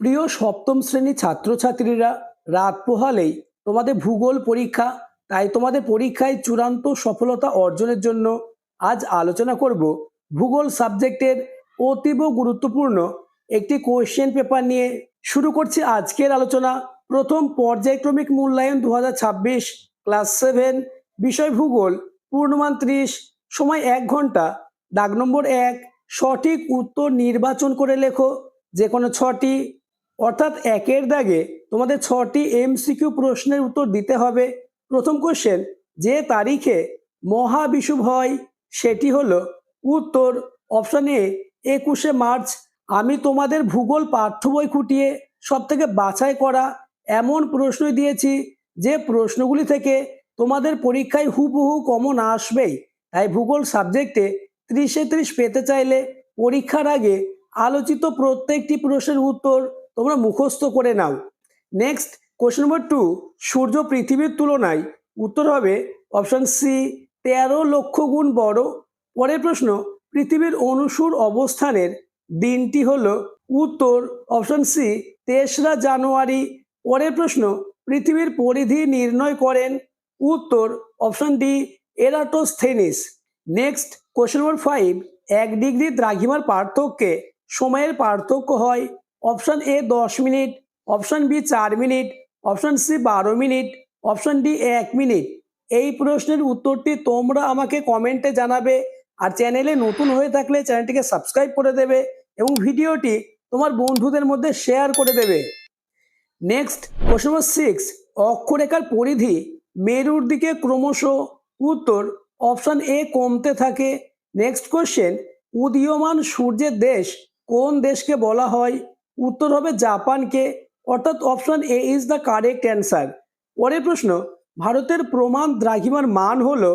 প্রিয় সপ্তম শ্রেণীর ছাত্রছাত্রীরা, রাত পোহালেই তোমাদের ভূগোল পরীক্ষা। তাই তোমাদের পরীক্ষায় চূড়ান্ত সফলতা অর্জনের জন্য আজ আলোচনা করব ভূগোল সাবজেক্টের অতীব গুরুত্বপূর্ণ একটি কোয়েশ্চেন পেপার নিয়ে। শুরু করছি আজকের আলোচনা। প্রথম পর্যায়ক্রমিক মূল্যায়ন 2026, ক্লাস 7, বিষয় ভূগোল, পূর্ণমান 30, সময় 1 ঘন্টা। দাগ নম্বর 1, সঠিক উত্তর নির্বাচন করে লেখো যে কোনো 6টি, অর্থাৎ 1-এর দাগে তোমাদের 6টি এমসিকিউ প্রশ্নের উত্তর দিতে হবে। প্রথম কোশ্চেন, যে তারিখে মহাবিষুব হয় সেটি হলো উত্তর অপশন এ 21শে মার্চ। আমি তোমাদের ভূগোল পাঠ্য বই খুঁটিয়ে সব থেকে বাছাই করা এমন প্রশ্ন দিয়েছি যে প্রশ্নগুলি থেকে তোমাদের পরীক্ষায় হুবহু কমন আসবেই। তাই ভূগোল সাবজেক্টে 30-এ 30 পেতে চাইলে পরীক্ষার আগে আলোচিত প্রত্যেকটি প্রশ্নের উত্তর তোমরা মুখস্থ করে নাও। নেক্সট কোশ্চেন নম্বর 2, সূর্য পৃথিবীর তুলনায় উত্তর হবে অপশন সি 13 লক্ষ গুণ বড়। পরের প্রশ্ন, পৃথিবীর অনুসুর অবস্থানের দিনটি হলো উত্তর অপশন সি 3রা জানুয়ারি। পরের প্রশ্ন, পৃথিবীর পরিধি নির্ণয় করেন উত্তর option D Eratosthenes. Next question number 5, 1 degree দ্রাঘিমার পার্থক্যে সময়ের পার্থক্য হয় option A 10 minute, option B 4 minute, option C 12 minute, option D 1 minute. এই প্রশ্নের উত্তরটি তোমরা আমাকে কমেন্টে জানাবে। আর চ্যানেলে নতুন হয়ে থাকলে চ্যানেলটিকে সাবস্ক্রাইব করে দেবে এবং ভিডিওটি তোমার বন্ধুদের মধ্যে শেয়ার করে দেবে। নেক্সট কোশ্চেন নম্বর 6, অক্ষরেখার পরিধি মেরুর দিকে ক্রমশ উত্তর অপশন এ কমতে থাকে। নেক্সট কোশ্চেন, উদীয়মান সূর্যের দেশ কোন দেশকে বলা হয় উত্তর হবে জাপানকে, অর্থাৎ option A is the correct answer. পরের প্রশ্ন, ভারতের প্রমাণ দ্রাঘিমার মান হলো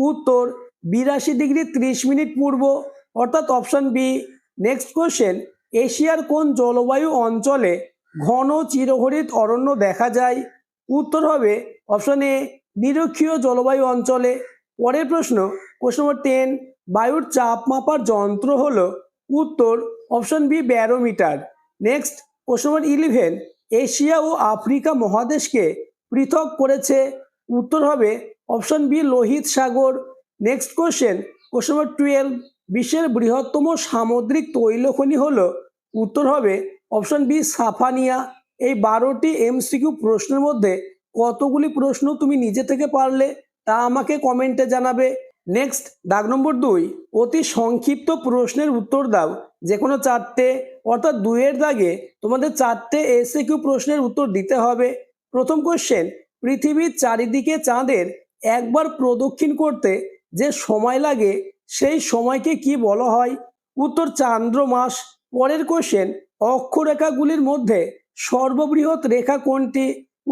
উত্তর 82 ডিগ্রি 30 মিনিট পূর্ব, অর্থাৎ অপশন বি। নেক্সট কোশ্চেন, এশিয়ার কোন জলবায়ু অঞ্চলে ঘন চিরহরিত অরণ্য দেখা যায় উত্তর হবে অপশন এ নিরক্ষীয় জলবায়ু অঞ্চলে। পরের প্রশ্ন কোশ্চেন নম্বর 10, বায়ুর চাপ মাপার যন্ত্র হলো উত্তর option B barometer. Next question number 11, Asia ও আফ্রিকা মহাদেশকে পৃথক করেছে উত্তর হবে অপশন বি লোহিত সাগর। নেক্সট কোশ্চেন নম্বর 12, বিশ্বের বৃহত্তম সামুদ্রিক তৈলখনি হলো উত্তর হবে অপশন বি সাফানিয়া। এই 12টি এমসিকিউ প্রশ্নের মধ্যে কতগুলি প্রশ্ন তুমি নিজে থেকে পারলে তা আমাকে কমেন্টে জানাবে। নেক্সট দাগ নম্বর 2, অতি সংক্ষিপ্ত প্রশ্নের উত্তর দাও যে কোনো 4টে, অর্থাৎ 2-এর দাগে তোমাদের 4টে এমসিকিউ প্রশ্নের উত্তর দিতে হবে। প্রথম কোশ্চেন, পৃথিবীর চারিদিকে চাঁদের একবার প্রদক্ষিণ করতে যে সময় লাগে সেই সময়কে কি বলা হয় উত্তর চান্দ্রমাস। পরের কোশ্চেন, অক্ষরেখাগুলির মধ্যে সর্ববৃহৎ রেখা কোনটি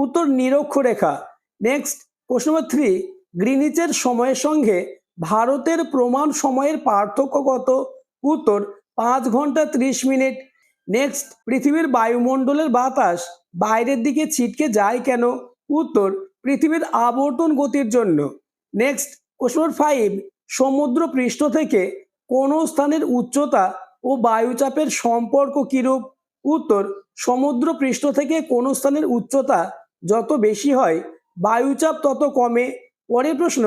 উত্তর নিরক্ষরেখা। নেক্সট কোশ্চেন নম্বর 3, গ্রিনিচের সময়ের সঙ্গে ভারতের প্রমাণ সময়ের পার্থক্য কত উত্তর 5 ঘন্টা 30 মিনিট। নেক্সট, পৃথিবীর বায়ুমণ্ডলের বাতাস বাইরের দিকে ছিটকে যায় কেন উত্তর পৃথিবীর আবর্তন গতির জন্য। নেক্সট কোশ্চেন নম্বর 5, সমুদ্র পৃষ্ঠ থেকে কোন স্থানের উচ্চতা ও বায়ুচাপের সম্পর্ক কিরূপ উত্তর সমুদ্র পৃষ্ঠ থেকে কোন স্থানের উচ্চতা যত বেশি হয় বায়ুচাপ তত কমে। পরের প্রশ্ন,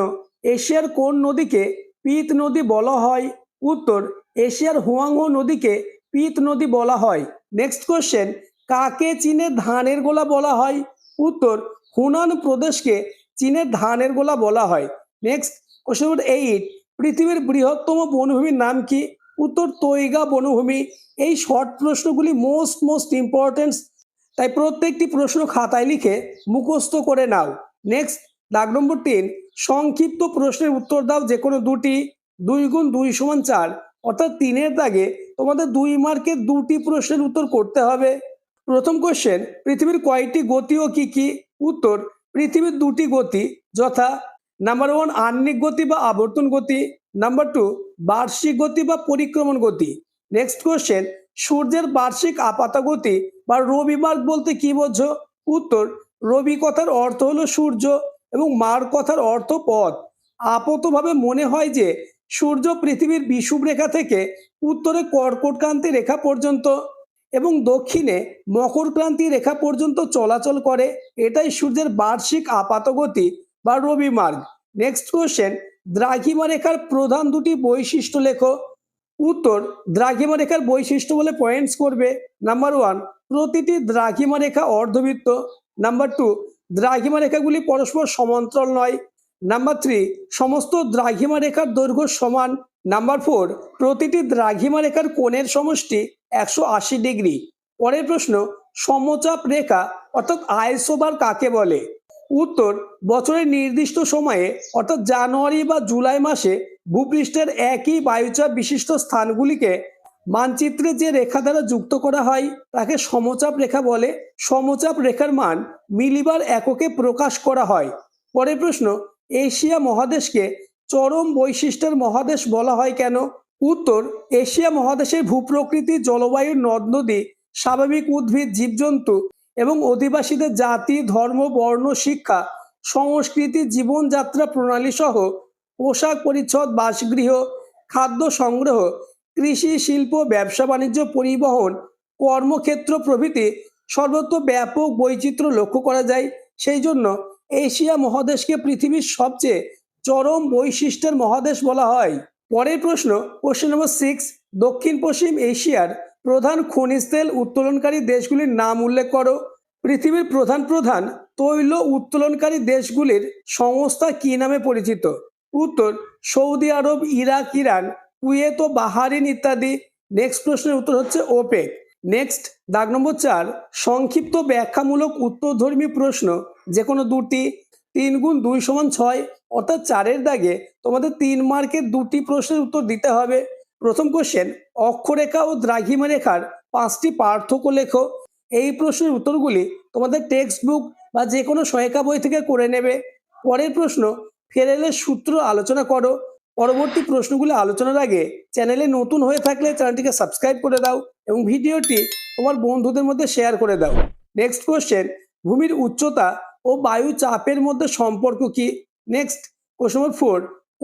এশিয়ার কোন নদীকে পিত নদী বলা হয় উত্তর এশিয়ার হুয়াংহো নদীকে পিত নদী বলা হয়। নেক্সট কোশ্চেন, কাকে চীনের ধানের গোলা বলা হয় উত্তর হুনান প্রদেশকে চীনের ধানের গোলা বলা হয়। নেক্সট কোশ্চেন নম্বর 8, পৃথিবীর বৃহত্তম বনভূমির নাম কি উত্তর তৈগা বনভূমি। এই শর্ট প্রশ্নগুলি মোস্ট ইম্পর্টেন্ট, তাই প্রত্যেকটি প্রশ্ন খাতায় লিখে মুখস্থ করে নাও। নেক্সট দাগ নম্বর 3, সংক্ষিপ্ত প্রশ্নের উত্তর দাও যে কোনো 2টি। 2 গুণ 2 সমান 4, অর্থাৎ 3-এর দাগে তোমাদের 2 মার্কের 2টি প্রশ্নের উত্তর করতে হবে। প্রথম কোশ্চেন, পৃথিবীর কয়টি গতি ও কি কি উত্তর পৃথিবীর 2টি গতি, যথা নাম্বার 1 আহ্নিক গতি বা আবর্তন গতি, নাম্বার 2 বার্ষিক গতি বা পরিক্রমণ গতি। নেক্সট কোশ্চেন, সূর্যের বার্ষিক আপাত গতি বা রবি মার্ক বলতে কি বোঝো উত্তর রবি কথার অর্থ হলো সূর্য এবং মার্ক কথার অর্থ পথ। আপতভাবে মনে হয় যে সূর্য পৃথিবীর বিষুব রেখা থেকে উত্তরে কর্কটক্রান্তি রেখা পর্যন্ত এবং দক্ষিণে মকর ক্রান্তি রেখা পর্যন্ত চলাচল করে, এটাই সূর্যের বার্ষিক আপাতগতি বা রবি মার্গ। নেক্সট কোশ্চেন, দ্রাঘিমা রেখার প্রধান দুটি বৈশিষ্ট্য লেখো। উত্তর, দ্রাঘিমা রেখার বৈশিষ্ট্য বলে পয়েন্টস করবে। নাম্বার 1, প্রতিটি দ্রাঘিমা রেখা অর্ধবৃত্ত। নাম্বার 2, দ্রাঘিমা রেখাগুলি পরস্পর সমান্তরাল নয়। নাম্বার 3, সমস্ত দ্রাঘিমা রেখার দৈর্ঘ্য সমান। নাম্বার 4, প্রতিটি দ্রাঘিমা রেখার কোণের সমষ্টি 180 ডিগ্রি। পরের প্রশ্ন, সমচাপ রেখা অর্থাৎ আইসোবার কাকে বলে? উত্তর, বছরের নির্দিষ্ট সময়ে অর্থাৎ জানুয়ারি বা জুলাই মাসে ভূপৃষ্ঠের একই বায়ুচাপ বিশিষ্ট স্থানগুলিকে মানচিত্রে যে রেখা দ্বারা যুক্ত করা হয় তাকে সমচাপ রেখা বলে। সমচাপ রেখার মান মিলিবার এককে প্রকাশ করা হয়। পরের প্রশ্ন, এশিয়া মহাদেশকে চরম বৈশিষ্ট্যের মহাদেশ বলা হয় কেন? উত্তর, এশিয়া মহাদেশের ভূপ্রকৃতি, জলবায়ু, নদ নদী, স্বাভাবিক উদ্ভিদ, জীবজন্তু এবং অধিবাসীদের জাতি, ধর্ম, বর্ণ, শিক্ষা, সংস্কৃতি, জীবনযাত্রা প্রণালী সহ পোশাক পরিচ্ছদ, বাসগৃহ, খাদ্য সংগ্রহ, কৃষি, শিল্প, ব্যবসা বাণিজ্য, পরিবহন, কর্মক্ষেত্র প্রভৃতি সর্বত্র ব্যাপক বৈচিত্র্য লক্ষ্য করা যায়। সেই জন্য এশিয়া মহাদেশকে পৃথিবীর সবচেয়ে চরম বৈশিষ্ট্যের মহাদেশ বলা হয়। পরের প্রশ্ন, কোশ্চেন নম্বর 6, দক্ষিণ পশ্চিম এশিয়ার প্রধান খনিজ তেল উত্তোলনকারী দেশগুলির নাম উল্লেখ করো। পৃথিবীর প্রধান প্রধান তৈল উত্তোলনকারী দেশগুলির সংস্থা কি নামে পরিচিত? উত্তর, সৌদি আরব, ইরাক, ইরান, কুয়েত ও বাহারিন ইত্যাদি। নেক্সট প্রশ্নের উত্তর হচ্ছে ওপেক। নেক্সট, দাগ নম্বর 4, সংক্ষিপ্ত ব্যাখ্যামূলক উত্তরধর্মী প্রশ্ন যে কোনো দুটি। 3 গুণ 2 সমান 6, অর্থাৎ 4-এর দাগে তোমাদের 3 মার্কের দুটি প্রশ্নের উত্তর দিতে হবে। প্রথম কোশ্চেন, অক্ষরেখা ও দ্রাঘিমা রেখার 5টি পার্থক্য লেখো। এই প্রশ্নের উত্তরগুলি তোমাদের টেক্সট বুক বা যে কোনো সহায়িকা বই থেকে করে নেবে। পরের প্রশ্ন, ফেরেলের সূত্র আলোচনা করো। পরবর্তী প্রশ্নগুলি আলোচনার আগে চ্যানেলে নতুন হয়ে থাকলে চ্যানেলটিকে সাবস্ক্রাইব করে দাও এবং ভিডিওটি তোমার বন্ধুদের মধ্যে শেয়ার করে দাও। নেক্সট কোশ্চেন, ভূমির উচ্চতা ও বায়ু চাপের মধ্যে সম্পর্ক কি? নেক্সট, কোশ্চেন নম্বর 4,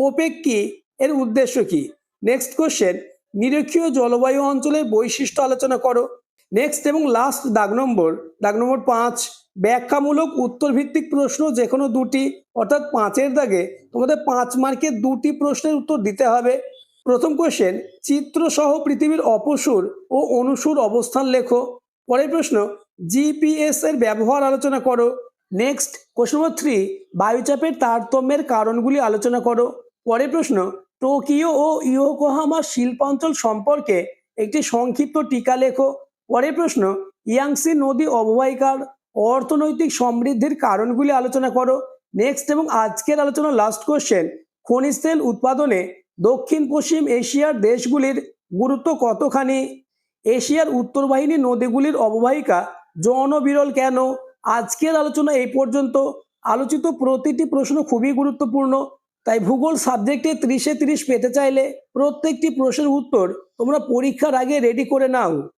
ওপেক কি, এর উদ্দেশ্য কি? নেক্সট কোশ্চেন, নিরক্ষীয় জলবায়ু অঞ্চলের বৈশিষ্ট্য আলোচনা করো। নেক্সট এবং লাস্ট দাগ নম্বর 5, ব্যাখ্যামূলক উত্তর ভিত্তিক প্রশ্ন যে কোনো দুটি, অর্থাৎ 5-এর দাগে তোমাদের 5 মার্কের দুটি প্রশ্নের উত্তর দিতে হবে। প্রথম কোশ্চেন, চিত্র সহ পৃথিবীর অপসূর ও অনুসূর অবস্থান লেখো। পরের প্রশ্ন, জিপিএস এর ব্যবহার আলোচনা করো। নেক্সট, কোশ্চেন নম্বর 3, বায়ুচাপের তারতম্যের কারণগুলি আলোচনা করো। পরের প্রশ্ন, টোকিও ও ইয়োকোহামা শিল্পাঞ্চল সম্পর্কে একটি সংক্ষিপ্ত টিকা লেখো। পরের প্রশ্ন, ইয়াংসি নদী অববাহিকার অর্থনৈতিক সমৃদ্ধির কারণগুলি আলোচনা করো। নেক্সট এবং আজকের আলোচনা লাস্ট কোশ্চেন, খনিজ তেল উৎপাদনে দক্ষিণ পশ্চিম এশিয়ার দেশগুলির গুরুত্ব কতখানি? এশিয়ার উত্তর বাহিনী নদীগুলির অববাহিকা জনবিরল কেন? আজকের আলোচনা এই পর্যন্ত। আলোচিত প্রতিটি প্রশ্ন খুবই গুরুত্বপূর্ণ, তাই ভূগোল সাবজেক্টে 30-এ 30 পেতে চাইলে প্রত্যেকটি প্রশ্নের উত্তর তোমরা পরীক্ষার আগে রেডি করে নাও।